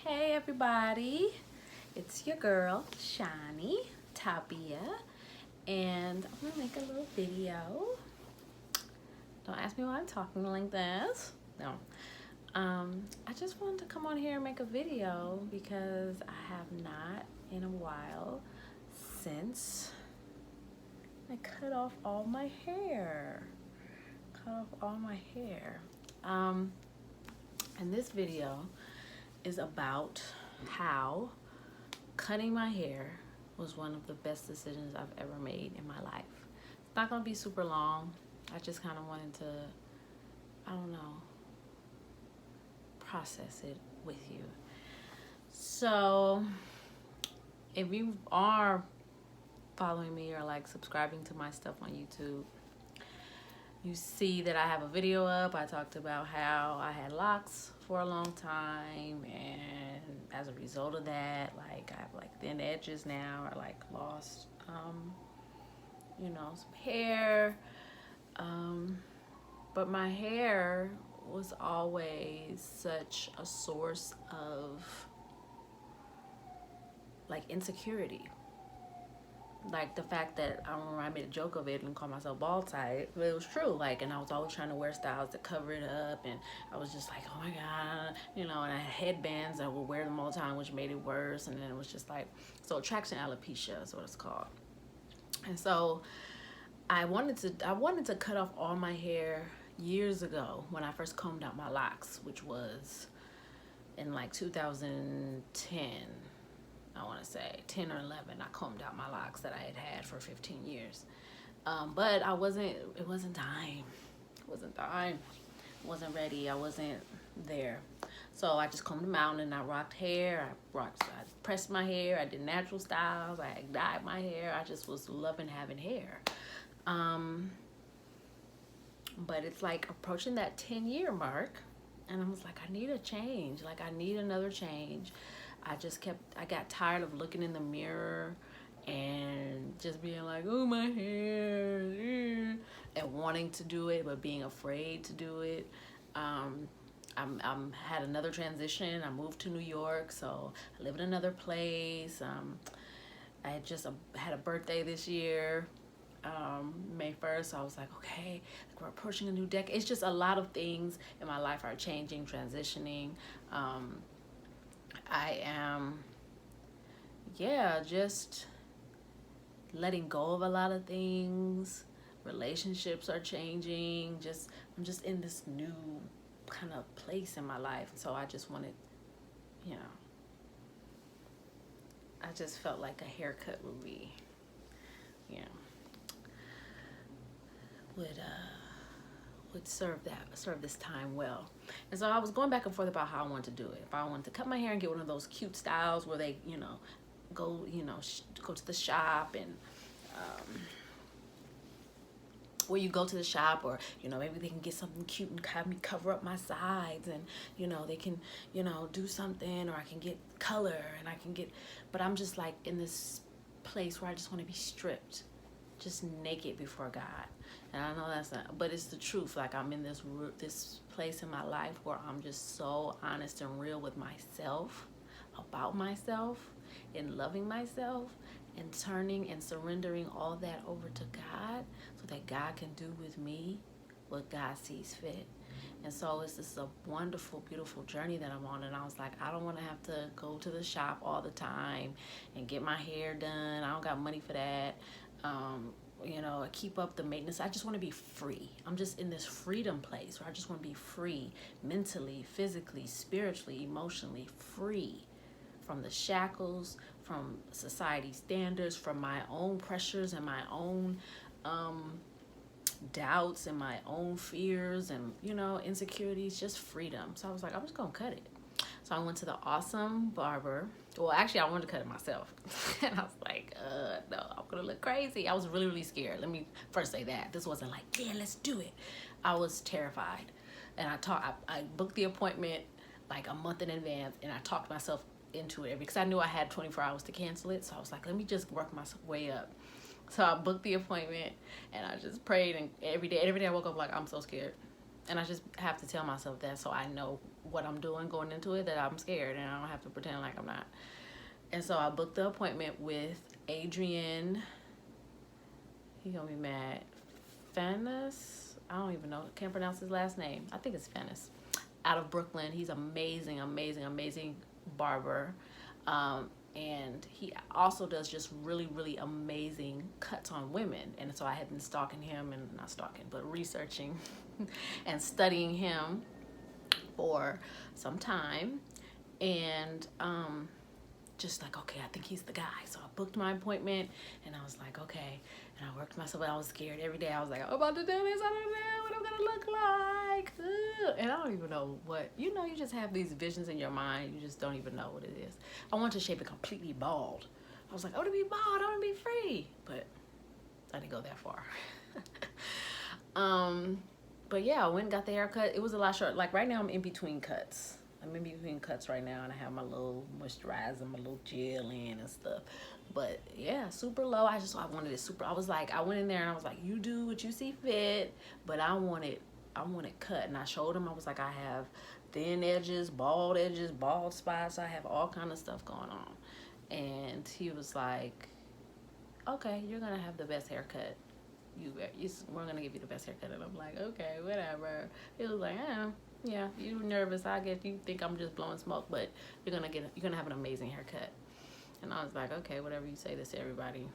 Hey everybody, it's your girl Shani, Tabia, and I'm gonna make a little video. Don't ask me why I'm talking like this. No. I just wanted to come on here and make a video because I have not in a while since I cut off all my hair. And this video is about how cutting my hair was one of the best decisions I've ever made in my life. It's not gonna be super long. I just kind of wanted to, I don't know, process it with you. So if you are following me or like subscribing to my stuff on YouTube, you see that I have a video up. I talked about how I had locks for a long time, and as a result of that, like I have like thin edges now. I like lost some hair, but my hair was always such a source of like insecurity. Like the fact that I remember I made a joke of it and called myself bald type, but it was true. Like, and I was always trying to wear styles to cover it up, and I was just like, oh my god, and I had headbands. I would wear them all the time, which made it worse. And then it was just like, so traction alopecia is what it's called. And so I wanted to cut off all my hair years ago when I first combed out my locks, which was in like 2010. I want to say 10 or 11. I combed out my locks that I had had for 15 years. But it wasn't time. I wasn't ready. I wasn't there. So I just combed them out, and I rocked hair. I pressed my hair. I did natural styles. I dyed my hair. I just was loving having hair. But it's like approaching that 10-year mark, and I was like, I need a change. Like, I need another change. I got tired of looking in the mirror and just being like, oh, my hair, and wanting to do it, but being afraid to do it. I'm had another transition. I moved to New York, so I live in another place. I had just had a birthday this year, May 1st. So I was like, okay, like we're approaching a new decade. It's just a lot of things in my life are changing, transitioning. I am, just letting go of a lot of things. Relationships are changing. I'm just in this new kind of place in my life. So I just wanted, I just felt like a haircut would be, would serve this time well. And so I was going back and forth about how I wanted to do it. If I wanted to cut my hair and get one of those cute styles where they, go to the shop, and where you go to the shop, or maybe they can get something cute and have me cover up my sides, and they can do something, or I can get color, and I can get, but I'm just like in this place where I just want to be stripped, just naked before God. And I know that's not, but it's the truth. Like, I'm in this place in my life where I'm just so honest and real with myself, about myself, and loving myself, and turning and surrendering all that over to God, so that God can do with me what God sees fit. And so this is a wonderful, beautiful journey that I'm on. And I was like, I don't want to have to go to the shop all the time and get my hair done. I don't got money for that. Keep up the maintenance. I just want to be free. I'm just in this freedom place where I just want to be free, mentally, physically, spiritually, emotionally, free from the shackles, from society standards, from my own pressures and my own doubts and my own fears and insecurities. Just freedom. So I was like, I'm just gonna cut it. So I went to the awesome barber. Well, actually, I wanted to cut it myself. And I was like, no, I'm going to look crazy. I was really, really scared. Let me first say that. This wasn't like, yeah, let's do it. I was terrified. And I booked the appointment like a month in advance, and I talked myself into it because I knew I had 24 hours to cancel it. So I was like, let me just work my way up. So I booked the appointment, and I just prayed, and every day I woke up like, I'm so scared. And I just have to tell myself that so I know what I'm doing going into it, that I'm scared and I don't have to pretend like I'm not. And so I booked the appointment with Adrian. He gonna be mad. Fennis? I don't even know. Can't pronounce his last name. I think it's Fennis. Out of Brooklyn. He's amazing, amazing, amazing barber. And he also does just really, really amazing cuts on women. And so I had been stalking him, and not stalking, but researching and studying him for some time. And just like, okay, I think he's the guy. So I booked my appointment, and I was like, okay. And I worked myself, I was scared every day. I was like, I'm about to do this. I don't know what I'm gonna look like. Ugh. And I don't even know what, you just have these visions in your mind. You just don't even know what it is. I wanted to shape it completely bald. I was like, I want to be bald. I want to be free. But I didn't go that far. But yeah, I went and got the haircut. It was a lot short. Like right now I'm in between cuts. I'm in between cuts right now, and I have my little moisturizer, my little gel in and stuff. But yeah, super low. I wanted it super. I was like, I went in there and I was like, you do what you see fit, but I want it cut. And I showed him, I was like, I have thin edges, bald spots. I have all kind of stuff going on. And he was like, okay, you're gonna have the best haircut. We're gonna give you the best haircut. And I'm like, okay, whatever. He was like, yeah, you nervous. I guess you think I'm just blowing smoke, but you're gonna have an amazing haircut. And I was like, okay, whatever you say this to everybody.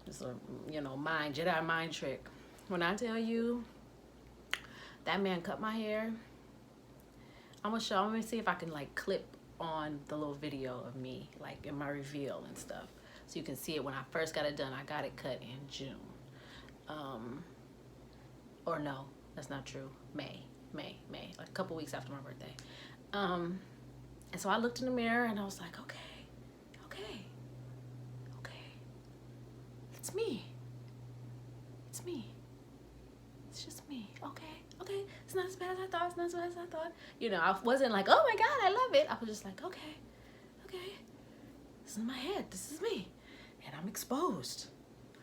It's a Jedi mind trick. When I tell you that man cut my hair, I'm gonna see if I can like clip on the little video of me, like in my reveal and stuff, so you can see it. When I first got it done, I got it cut in June. Or no, that's not true. May, like a couple weeks after my birthday. And so I looked in the mirror and I was like, okay, it's me. It's just me. Okay. It's not as bad as I thought. I wasn't like, oh my God, I love it. I was just like, okay. This is my head. This is me. And I'm exposed.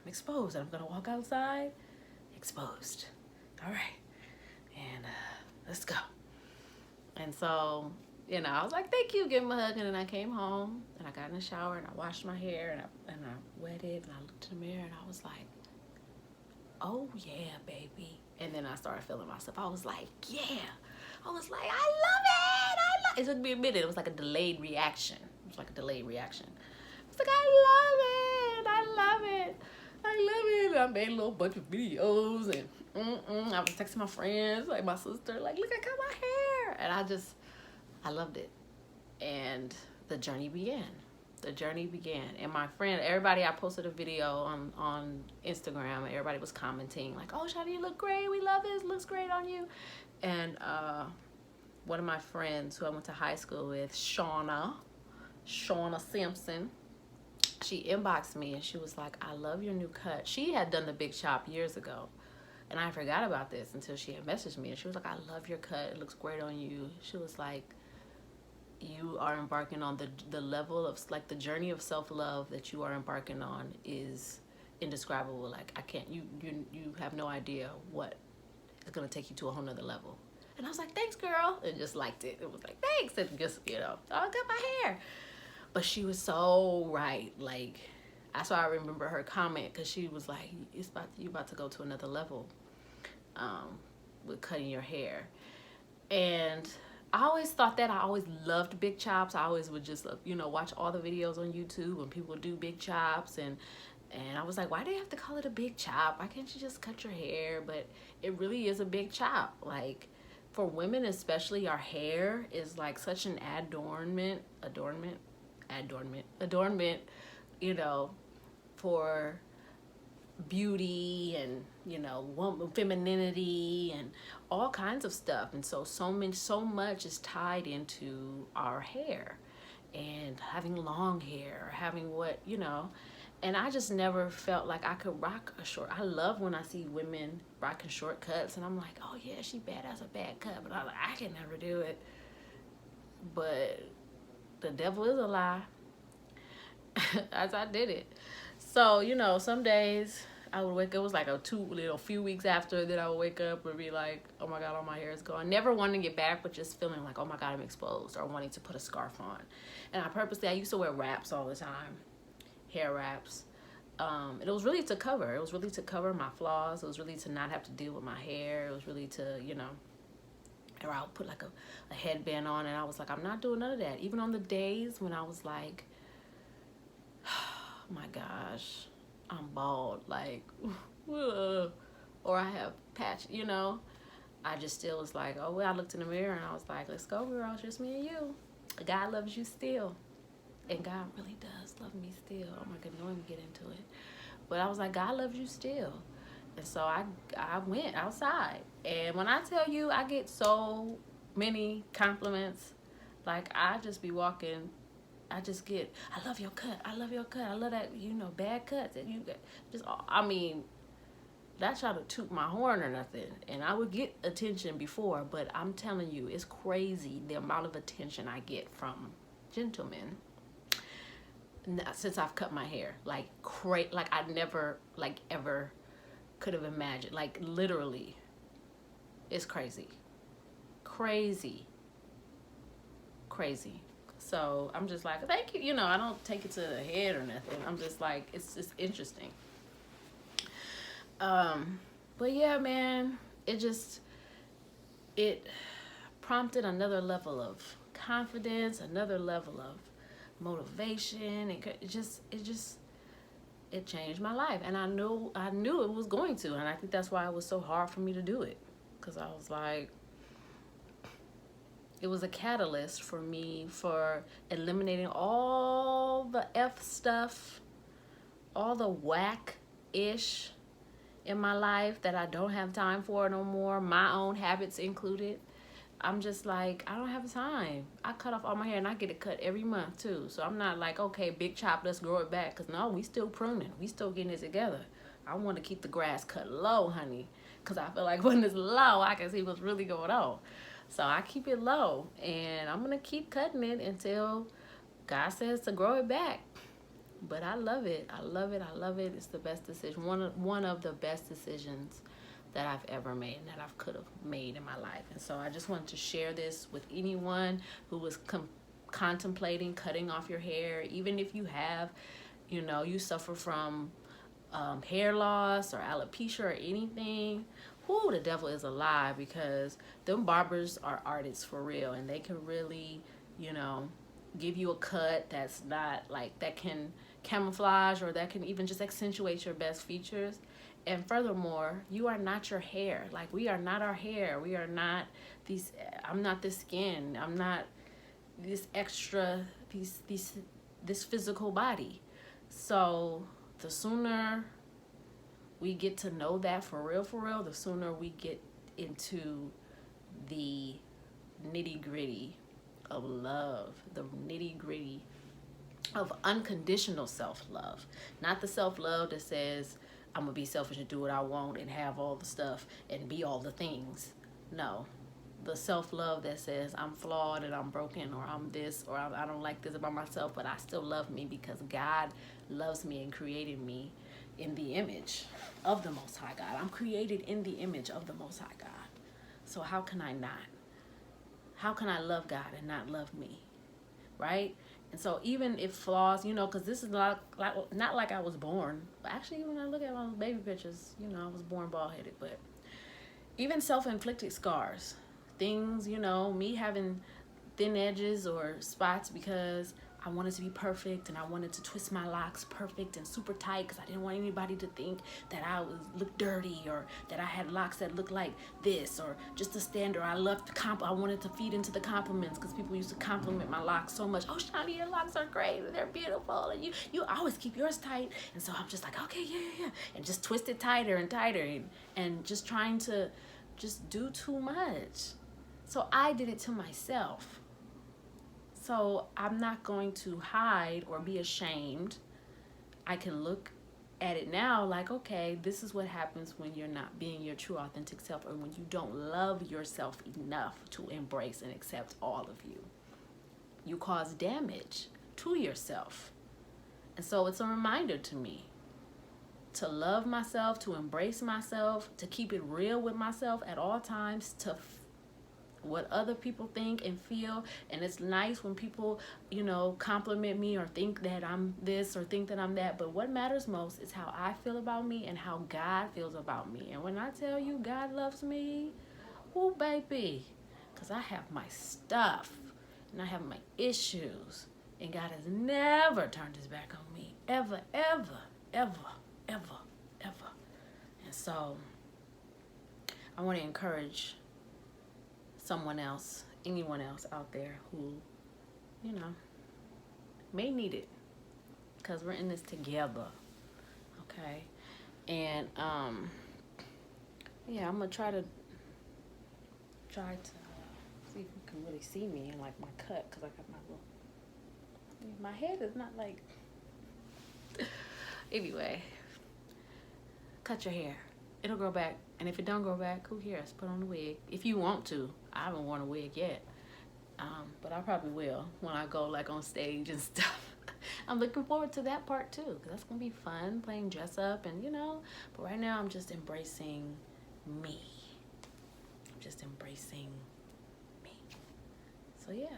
And I'm gonna walk outside exposed. All right. And let's go. And so, I was like, thank you, give him a hug. And then I came home and I got in the shower and I washed my hair and I wet it and I looked in the mirror and I was like, oh yeah, baby. And then I started feeling myself. I was like, yeah. I was like, I love it. It took me a minute. It was like a delayed reaction. I was like, I love it. I made a little bunch of videos and I was texting my friends, like my sister, like, look, I got my hair. And I loved it. And the journey began. And my friend, everybody, I posted a video on Instagram and everybody was commenting like, oh, Shani, you look great. We love this. Looks great on you. And one of my friends who I went to high school with, Shauna Simpson, she inboxed me and she was like, I love your new cut. She had done the big chop years ago. And I forgot about this until she had messaged me. And she was like, I love your cut. It looks great on you. She was like, you are embarking on the level of, like, the journey of self-love that you are embarking on is indescribable. Like, I can't, you have no idea what is going to take you to a whole nother level. And I was like, thanks, girl. And just liked it. It was like, thanks. And just, I got my hair. But she was so right. Like, that's why I remember her comment, because she was like, you about to go to another level with cutting your hair. And I always thought that. I always loved big chops. I always would just, watch all the videos on YouTube when people do big chops. And I was like, why do you have to call it a big chop? Why can't you just cut your hair? But it really is a big chop. Like, for women especially, our hair is like such an adornment, for beauty and, femininity and all kinds of stuff. And so much is tied into our hair and having long hair, having and I just never felt like I could rock a short. I love when I see women rocking short cuts and I'm like, oh yeah, she badass, a bad cut. But I'm like, I can never do it. But the devil is a lie. As I did it. So, some days I would wake up, it was like a few weeks after that I would wake up and be like, oh my God, all my hair is gone. Never wanting to get back, but just feeling like, oh my God, I'm exposed, or wanting to put a scarf on. And I used to wear wraps all the time, hair wraps. And it was really to cover. It was really to cover my flaws. It was really to not have to deal with my hair. It was really to, or I would put like a headband on, and I was like, I'm not doing none of that. Even on the days when I was like, oh my gosh, I'm bald, like, or I have patch, I just still was like, oh, well, I looked in the mirror and I was like, let's go, girl, it's just me and you. God loves you still. And God really does love me still. Oh my goodness, don't even get into it. But I was like, God loves you still. And so I went outside. And when I tell you, I get so many compliments. Like, I just be walking, I just get, I love your cut. I love your cut. I love that, bad cuts. And you just, I mean, not trying to toot my horn or nothing. And I would get attention before, but I'm telling you, it's crazy the amount of attention I get from gentlemen since I've cut my hair. Like, like I never, like, ever could have imagined. Like, literally, it's crazy. Crazy. So I'm just like, thank you. I don't take it to the head or nothing. I'm just like, it's just interesting. But yeah, man, it prompted another level of confidence, another level of motivation. It changed my life, and I knew it was going to, and I think that's why it was so hard for me to do it, because I was like, it was a catalyst for me for eliminating all the F stuff, all the whack-ish in my life that I don't have time for no more, my own habits included. I'm just like, I don't have time. I cut off all my hair, and I get it cut every month too. So I'm not like, okay, big chop, let's grow it back. Because no, we still pruning. We still getting it together. I want to keep the grass cut low, honey. Because I feel like when it's low, I can see what's really going on. So I keep it low, and I'm going to keep cutting it until God says to grow it back. But I love it. I love it. I love it. It's the best decision. One of the best decisions that I've ever made, and that I could have made in my life. And so I just wanted to share this with anyone who was contemplating cutting off your hair. Even if you have, you suffer from hair loss or alopecia or anything, the devil is a lie, because them barbers are artists for real, and they can really, give you a cut that's not like, that can camouflage, or that can even just accentuate your best features. And furthermore, you are not your hair. Like, we are not our hair. We are not these, I'm not this skin. I'm not this extra, this physical body. So the sooner we get to know that for real, the sooner we get into the nitty-gritty of love, the nitty-gritty of unconditional self-love. Not the self-love that says, I'm gonna be selfish and do what I want and have all the stuff and be all the things. No, the self-love that says, I'm flawed and I'm broken, or I'm this, or I don't like this about myself, but I still love me because God loves me and created me in the image of the Most High God. I'm created in the image of the Most High God. So how can I not? How can I love God and not love me? Right? And so even if flaws, because this is not like I was born. Actually, when I look at my baby pictures, I was born bald-headed. But even self-inflicted scars, things, me having thin edges or spots because I wanted to be perfect, and I wanted to twist my locks perfect and super tight because I didn't want anybody to think that I looked dirty, or that I had locks that looked like this, or just a standard. I wanted to feed into the compliments because people used to compliment my locks so much. Oh, Shani, your locks are great, and they're beautiful, and you always keep yours tight. And so I'm just like, okay, yeah, and just twist it tighter and tighter, and just trying to just do too much. So I did it to myself. So I'm not going to hide or be ashamed. I can look at it now like, okay, this is what happens when you're not being your true authentic self, or when you don't love yourself enough to embrace and accept all of you. You cause damage to yourself. And so it's a reminder to me to love myself, to embrace myself, to keep it real with myself at all times, to what other people think and feel. And it's nice when people, you know, compliment me or think that I'm this or think that I'm that, but what matters most is how I feel about me and how God feels about me. And when I tell you God loves me, oh baby, because I have my stuff and I have my issues, and God has never turned his back on me, ever, ever, ever, ever, ever. And so I want to encourage someone else, anyone else out there who, you know, may need it, because we're in this together, okay? And yeah, I'm gonna try to see if you can really see me and like my cut, because I got my head is not like anyway. Cut your hair, it'll grow back. And if it don't grow back, who cares? Put on a wig if you want to. I haven't worn a wig yet, but I probably will when I go like on stage and stuff. I'm looking forward to that part too, because that's gonna be fun, playing dress up and, you know. But right now I'm just embracing me. I'm just embracing me. So yeah,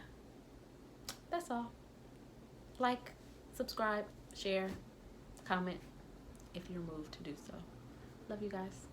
that's all. Like, subscribe, share, comment if you're moved to do so. Love you guys.